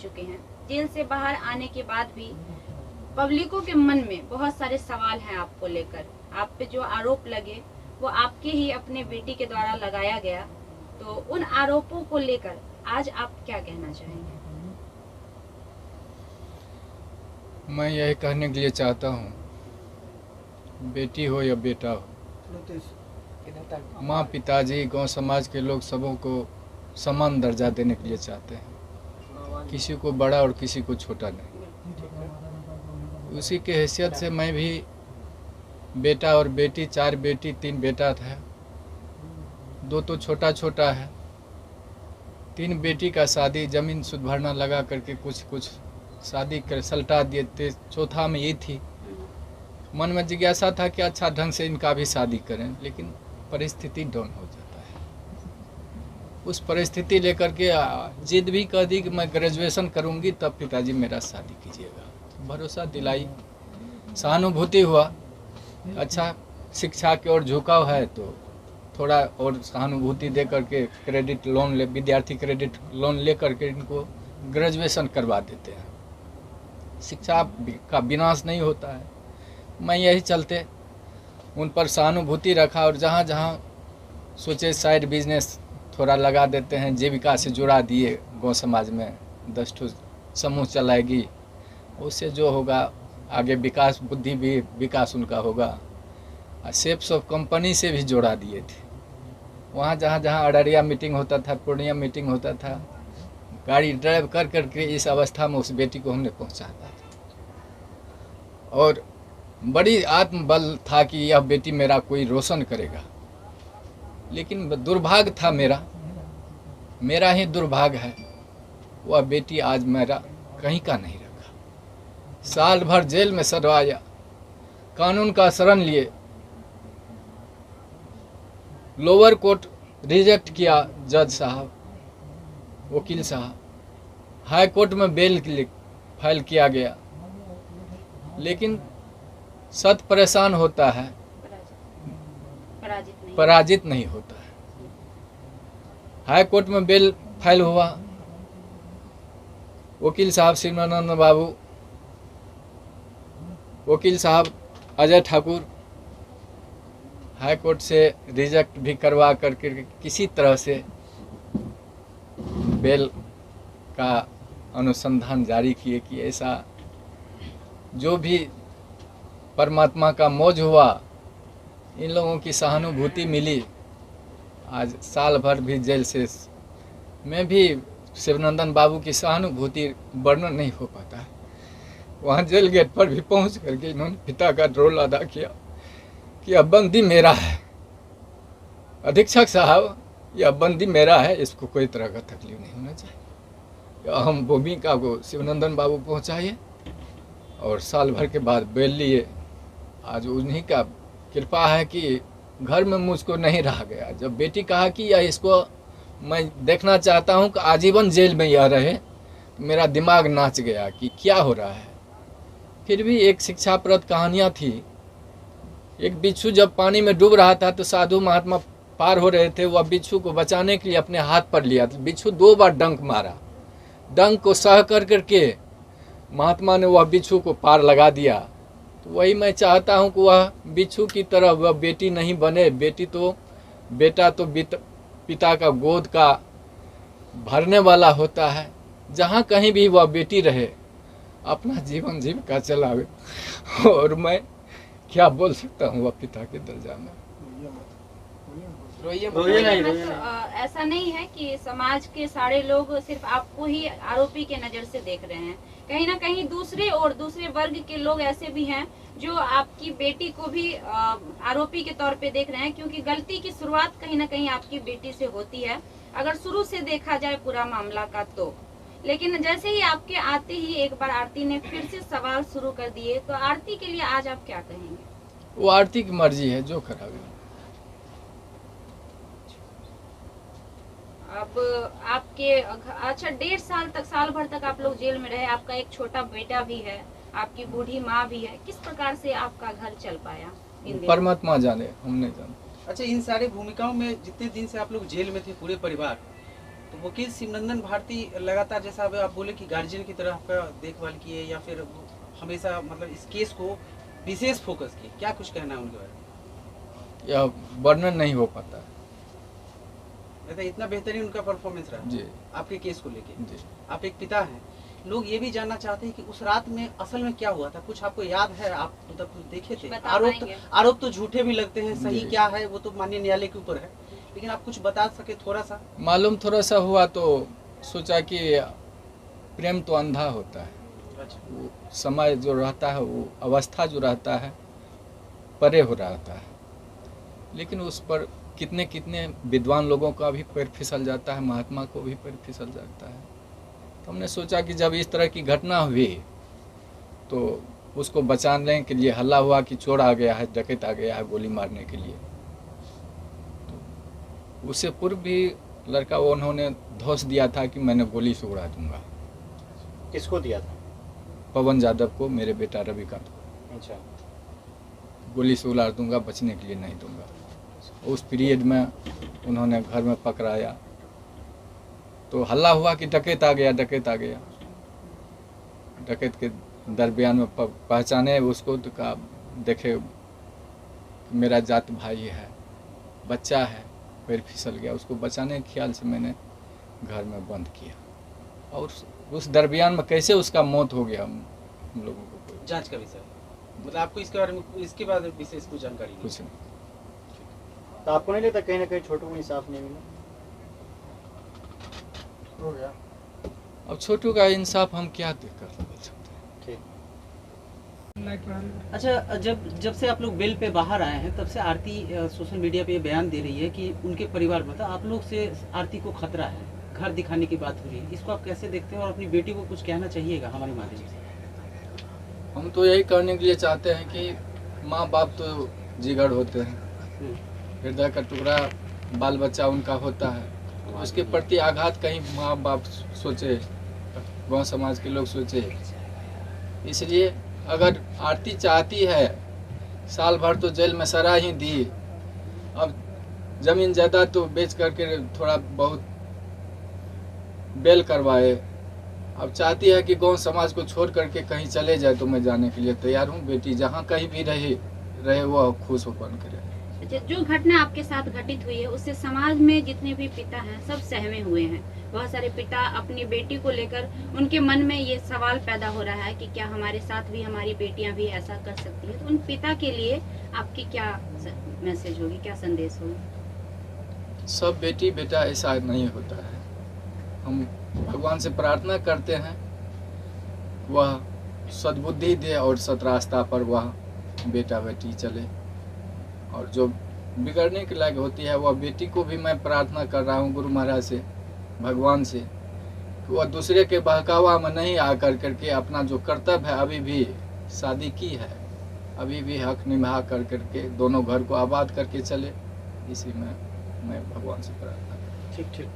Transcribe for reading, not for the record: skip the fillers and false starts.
चुके हैं। जेल से बाहर आने के बाद भी पब्लिकों के मन में बहुत सारे सवाल हैं आपको लेकर। आप पे जो आरोप लगे वो आपके ही अपने बेटी के द्वारा लगाया गया, तो उन आरोपों को लेकर आज आप क्या कहना चाहेंगे? मैं यही कहने के लिए चाहता हूँ, बेटी हो या बेटा हो, माँ पिताजी गांव समाज के लोग सबों को समान दर्जा देने के लिए चाहते हैं, किसी को बड़ा और किसी को छोटा नहीं। उसी के हैसियत से मैं भी बेटा और बेटी, 4 बेटी 3 बेटा था, 2 तो छोटा छोटा है। 3 बेटी का शादी जमीन सुध भरना लगा करके कुछ शादी कर सलटा दिए थे। चौथा में ये थी, मन में जिज्ञासा था कि अच्छा ढंग से इनका भी शादी करें, लेकिन परिस्थिति डाउन हो जाता है। उस परिस्थिति लेकर के जिद भी कर दी कि मैं ग्रेजुएशन करूंगी तब पिताजी मेरा शादी कीजिएगा। भरोसा दिलाई, सहानुभूति हुआ, अच्छा शिक्षा की ओर झुकाव है तो थोड़ा और सहानुभूति दे करके क्रेडिट लोन विद्यार्थी क्रेडिट लोन ले करके इनको ग्रेजुएशन करवा देते हैं। शिक्षा का विनाश नहीं होता है। मैं यही चलते उन पर सहानुभूति रखा और जहाँ जहाँ सोचे साइड बिजनेस थोड़ा लगा देते हैं, जीविका से जुड़ा दिए। गाँव समाज में 10 ठो समूह चलाएगी, उससे जो होगा आगे विकास, बुद्धि भी विकास उनका होगा। और सेप्स ऑफ कंपनी से भी जोड़ा दिए थे। वहाँ जहाँ जहाँ अररिया मीटिंग होता था, पूर्णिया मीटिंग होता था, गाड़ी ड्राइव कर करके इस अवस्था में उस बेटी को हमने पहुँचाता था। और बड़ी आत्मबल था कि यह बेटी मेरा कोई रोशन करेगा। लेकिन दुर्भाग्य था मेरा ही दुर्भाग्य है, वह बेटी आज मेरा कहीं का नहीं रखा। साल भर जेल में सड़वाया, कानून का शरण लिए, लोअर कोर्ट रिजेक्ट किया जज साहब, वकील साहब, हाई कोर्ट में बेल फाइल किया गया, लेकिन सत परेशान होता है, पराजित नहीं होता है। हाई कोर्ट में बेल फाइल हुआ, वकील साहब शिवानंद बाबू, वकील साहब अजय ठाकुर हाई कोर्ट से रिजेक्ट भी करवा करके किसी तरह से बेल का अनुसंधान जारी किए कि ऐसा जो भी परमात्मा का मौज हुआ, इन लोगों की सहानुभूति मिली। आज साल भर भी जेल से में भी शिवनंदन बाबू की सहानुभूति वर्णन नहीं हो पाता है। वहाँ जेल गेट पर भी पहुँच करके इन्होंने पिता का रोल अदा किया कि अब बंदी मेरा है, अधीक्षक साहब यह बंदी मेरा है, इसको कोई तरह का तकलीफ नहीं होना चाहिए। अहम भूमिका को शिवनंदन बाबू पहुँचाइए और साल भर के बाद बेल लिए। आज उन्हीं का कृपा है कि घर में मुझको नहीं रहा गया। जब बेटी कहा कि यह इसको मैं देखना चाहता हूँ कि आजीवन जेल में यह रहे, मेरा दिमाग नाच गया कि क्या हो रहा है। फिर भी एक शिक्षाप्रद कहानियाँ थी। एक बिच्छू जब पानी में डूब रहा था तो साधु महात्मा पार हो रहे थे, वह बिच्छू को बचाने के लिए अपने हाथ पर लिया। बिच्छू 2 बार डंक मारा, डंक को सह कर करके महात्मा ने वह बिच्छू को पार लगा दिया। तो वही मैं चाहता हूँ कि वह बिच्छू की तरह वह बेटी नहीं बने। बेटा तो पिता का गोद का भरने वाला होता है। जहाँ कहीं भी वह बेटी रहे, अपना जीवन जीविका चलावे। और मैं क्या बोल सकता हूँ वह पिता के दर्जा में। ऐसा नहीं है कि समाज के सारे लोग सिर्फ आपको ही आरोपी के नजर से देख रहे हैं। कहीं ना कहीं दूसरे वर्ग के लोग ऐसे भी हैं जो आपकी बेटी को भी आरोपी के तौर पे देख रहे हैं, क्योंकि गलती की शुरुआत कहीं ना कहीं आपकी बेटी से होती है, अगर शुरू से देखा जाए पूरा मामला का तो। लेकिन जैसे ही आपके आते ही एक बार आरती ने फिर से सवाल शुरू कर दिए, तो आरती के लिए आज आप क्या कहेंगे? वो आरती की मर्जी है, जो करावे। अब आपके अच्छा 1.5 साल तक, साल भर तक आप लोग जेल में रहे, आपका एक छोटा बेटा भी है, आपकी बूढ़ी माँ भी है, किस प्रकार से आपका घर चल पाया? परमात्मा जाने, हम नहीं जानते। अच्छा, इन सारे भूमिकाओं में जितने दिन से आप लोग जेल में थे, पूरे परिवार, तो वकील शिवनंदन भारती लगातार, जैसा अब आप बोले कि गार्जियन की तरह आपका देखभाल किए या फिर हमेशा मतलब इस केस को विशेष फोकस किए, क्या कुछ कहना है उनके बारे में? यह वर्णन नहीं हो पाता। ऐसा इतना बेहतरीन उनका परफॉर्मेंस रहा जी आपके केस को लेके। जी। आप एक पिता हैं, लोग ये भी जानना चाहते हैं कि उस रात में असल में क्या हुआ था, कुछ आपको याद है? आप मतलब कुछ देखे थे? बता पाएंगे? आरोप तो झूठे भी लगते हैं, सही जी। क्या है वो तो माननीय न्यायालय के ऊपर है, लेकिन आप कुछ बता सके थोड़ा सा? मालूम थोड़ा सा हुआ तो सोचा कि प्रेम तो अंधा होता है, अच्छा, वो समय जो रहता है, वो अवस्था जो रहता है परे हो रहता है, लेकिन उस पर कितने कितने विद्वान लोगों का भी पैर फिसल जाता है, महात्मा को भी पैर फिसल जाता है। तो हमने सोचा कि जब इस तरह की घटना हुई तो उसको बचाने के लिए हल्ला हुआ कि चोर आ गया है, डकैत आ गया है गोली मारने के लिए। तो उससे पूर्व भी लड़का वो उन्होंने धौंस दिया था कि मैंने गोली से उड़ा दूंगा। किसको दिया था? पवन यादव को, मेरे बेटा रविकांत को। अच्छा, गोली से उड़ा दूंगा, बचने के लिए नहीं दूंगा। उस पीरियड में उन्होंने घर में पकड़ाया तो हल्ला हुआ कि डकैत आ गया, डकैत आ गया। डकैत के दरमियान में पहचाने उसको तो कहा देखे मेरा जात भाई है, बच्चा है, पैर फिसल गया। उसको बचाने के ख्याल से मैंने घर में बंद किया, और उस दरमियान में कैसे उसका मौत हो गया हम लोगों को कोई जांच का विषय है। मतलब आपको इसके बारे में इसके बाद विशेष कुछ जानकारी नहीं? कुछ नहीं। तो आपको नहीं लगता कहीं ना कहीं छोटू को इंसाफ नहीं मिला? हो गया। अब छोटू का इंसाफ हम क्या देख कर बोल सकते हैं। ठीक। अच्छा, जब से आप लोग बेल पे बाहर आए हैं तब से आरती सोशल मीडिया पे ये बयान दे रही है कि उनके परिवार में आप लोग से आरती को खतरा है, घर दिखाने की बात हो रही है, इसको आप कैसे देखते हैं और अपनी बेटी को कुछ कहना चाहिएगा हमारे माध्यम से? हम तो यही करने के लिए चाहते हैं कि माँ बाप तो जिगर होते हैं, हृदय का टुकड़ा बाल बच्चा उनका होता है, उसके प्रति आघात कहीं माँ बाप सोचे, गांव समाज के लोग सोचे। इसलिए अगर आरती चाहती है, साल भर तो जेल में सजा ही दी, अब जमीन जायदाद तो बेच करके थोड़ा बहुत बेल करवाए, अब चाहती है कि गांव समाज को छोड़ करके कहीं चले जाए तो मैं जाने के लिए तैयार हूँ। बेटी जहाँ कहीं भी रहे वो खुश होकर करे। जो घटना आपके साथ घटित हुई है उससे समाज में जितने भी पिता हैं सब सहमे हुए हैं। बहुत सारे पिता अपनी बेटी को लेकर उनके मन में ये सवाल पैदा हो रहा है कि क्या हमारे साथ भी हमारी बेटियां भी ऐसा कर सकती हैं। तो उन पिता के लिए आपकी क्या मैसेज होगी, क्या संदेश होगी? सब बेटी बेटा ऐसा नहीं होता है। हम भगवान से प्रार्थना करते हैं वह सद्बुद्धि दे और सत रास्ता पर वह बेटा बेटी चले, और जो बिगड़ने के लायक होती है वह बेटी को भी मैं प्रार्थना कर रहा हूँ गुरु महाराज से, भगवान से, कि वह दूसरे के बहकावा में नहीं आकर करके अपना जो कर्तव्य है, अभी भी शादी की है, अभी भी हक निभा कर करके दोनों घर को आबाद करके चले। इसी में मैं भगवान से प्रार्थना। ठीक ठीक।